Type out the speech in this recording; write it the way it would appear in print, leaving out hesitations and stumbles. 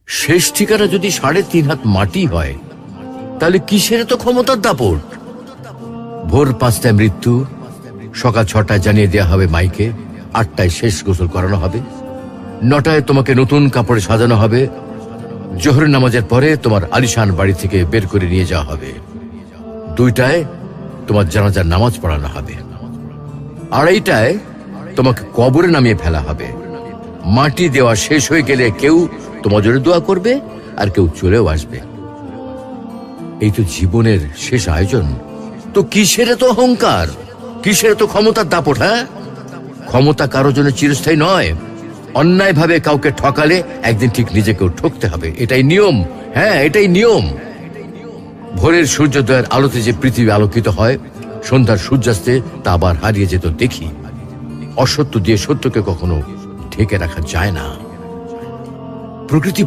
শেষ ঠিকানা যদি 3.5 হাত মাটি হয়, তাহলে কিসের তো ক্ষমতার দাপট? ভোর 5টায় মৃত্যু, সকাল 6টায় জানিয়ে দেওয়া হবে মাইকে, 8টায় শেষ গোসল করানো হবে, 9টায় তোমাকে নতুন কাপড়ে সাজানো হবে, জোহরের নামাজের পরে তোমার আলিশান বাড়ি থেকে বের করে নিয়ে যাওয়া হবে, 2টায় তোমার জানাজার নামাজ পড়ানো হবে, 2:30টায় তোমাকে কবরে নামিয়ে ফেলা হবে। মাটি দেওয়া শেষ হয়ে গেলে কেউ তোমার জন্য দোয়া করবে, আর কেউ চলেও আসবে। এই তো জীবনের শেষ আয়োজন। তো কিসের তো অহংকার, কিসের তো ক্ষমতার দাপট? হ্যাঁ, ক্ষমতা কারোর জন্য চিরস্থায়ী নয়। অন্যায় ভাবে কাউকে ঠকালে একদিন ঠিক নিজেকেও ঠকতে হবে, এটাই নিয়ম। হ্যাঁ, এটাই নিয়ম। ভোরের সূর্যোদয়ের আলোতে যে পৃথিবী আলোকিত হয়, সন্ধ্যার সূর্যাস্তে তা আবার হারিয়ে যেত দেখি। অসত্য দিয়ে সত্যকে কখনো ঢেকে রাখা যায় না। প্রকৃতি